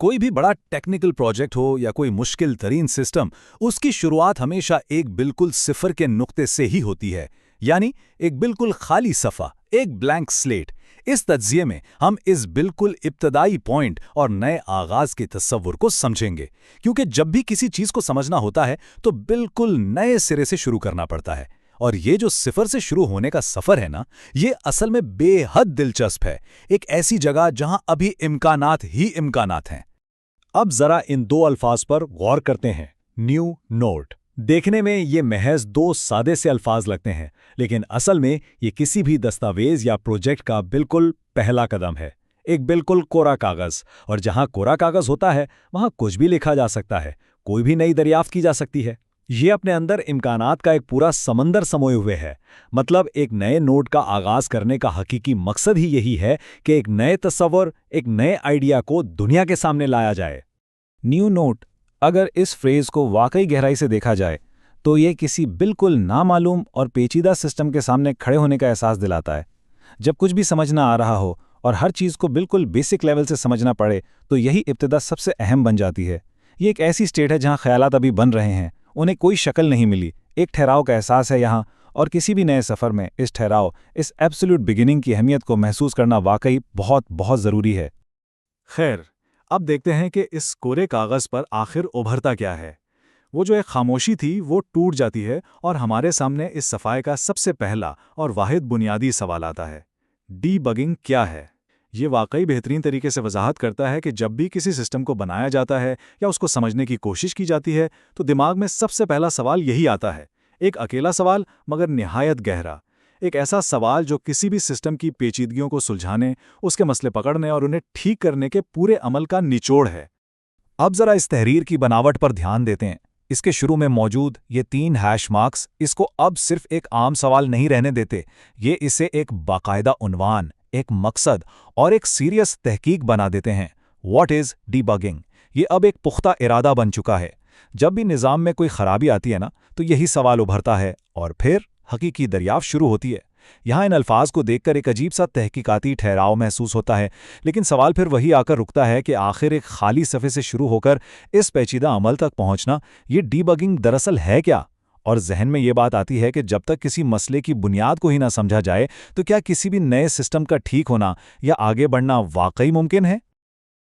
कोई भी बड़ा टेक्निकल प्रोजेक्ट हो या कोई मुश्किल तरीन सिस्टम, उसकी शुरुआत हमेशा एक बिल्कुल सिफर के नुक्ते से ही होती है, यानी एक बिल्कुल खाली सफ़ा, एक ब्लैंक स्लेट। इस तज्जिए में हम इस बिल्कुल इब्तदाई पॉइंट और नए आगाज़ के तस्वुर को समझेंगे, क्योंकि जब भी किसी चीज़ को समझना होता है तो बिल्कुल नए सिरे से शुरू करना पड़ता है। और ये जो सिफर से शुरू होने का सफ़र है ना, ये असल में बेहद दिलचस्प है, एक ऐसी जगह जहां अभी इम्कानात ही इम्कानात हैं। अब जरा इन दो अल्फाज पर गौर करते हैं। New node. देखने में ये महज दो सादे से अल्फाज लगते हैं, लेकिन असल में ये किसी भी दस्तावेज या प्रोजेक्ट का बिल्कुल पहला कदम है। एक बिल्कुल कोरा कागज़, और जहां कोरा कागज़ होता है वहां कुछ भी लिखा जा सकता है, कोई भी नई दरियाफ्त की जा सकती है। ये अपने अंदर इम्कानात का एक पूरा समंदर समोए हुए है। मतलब एक नए नोड का आगाज करने का हकीकी मकसद ही यही है कि एक नए तस्वर, एक नए आइडिया को दुनिया के सामने लाया जाए। न्यू नोड, अगर इस फ्रेज को वाकई गहराई से देखा जाए तो ये किसी बिल्कुल नामालूम और पेचीदा सिस्टम के सामने खड़े होने का एहसास दिलाता है। जब कुछ भी समझना आ रहा हो और हर चीज़ को बिल्कुल बेसिक लेवल से समझना पड़े तो यही इब्तिदा सबसे अहम बन जाती है। ये एक ऐसी स्टेट है जहाँ ख्यालात अभी बन रहे हैं, उन्हें कोई शक्ल नहीं मिली, एक ठहराव का एहसास है यहाँ। और किसी भी नए सफ़र में इस ठहराव, इस एब्सोल्यूट बिगिनिंग की अहमियत को महसूस करना वाकई बहुत बहुत ज़रूरी है। खैर, अब देखते हैं कि इस कोरे कागज़ पर आखिर उभरता क्या है। वो जो एक खामोशी थी वो टूट जाती है और हमारे सामने इस सफाई का सबसे पहला और वाहिद बुनियादी सवाल आता है, डीबगिंग क्या है? ये वाकई बेहतरीन तरीके से वजाहत करता है कि जब भी किसी सिस्टम को बनाया जाता है या उसको समझने की कोशिश की जाती है तो दिमाग में सबसे पहला सवाल यही आता है। एक अकेला सवाल मगर निहायत गहरा, एक ऐसा सवाल जो किसी भी सिस्टम की पेचीदगियों को सुलझाने, उसके मसले पकड़ने और उन्हें ठीक करने के पूरे अमल का निचोड़ है। अब जरा इस तहरीर की बनावट पर ध्यान देते हैं। इसके शुरू में मौजूद ये 3 हैश मार्क्स इसको अब सिर्फ एक आम सवाल नहीं रहने देते, ये इसे एक बाकायदा उन्वान, एक मकसद और एक सीरियस तहकीक बना देते हैं। What is debugging? ये अब एक पुख्ता इरादा बन चुका है। जब भी निज़ाम में कोई खराबी आती है ना, तो यही सवाल उभरता है और फिर हकीकी दरियाफ्त शुरू होती है। यहाँ इन अल्फाज को देखकर एक अजीब सा तहकीकाती ठहराव महसूस होता है, लेकिन सवाल फिर वही आकर रुकता है कि आखिर एक खाली सफ़े से शुरू होकर इस पेचीदा अमल तक पहुँचना, ये डीबगिंग दरअसल है क्या? और जहन में ये बात आती है कि जब तक किसी मसले की बुनियाद को ही ना समझा जाए तो क्या किसी भी नए सिस्टम का ठीक होना या आगे बढ़ना वाकई मुमकिन है?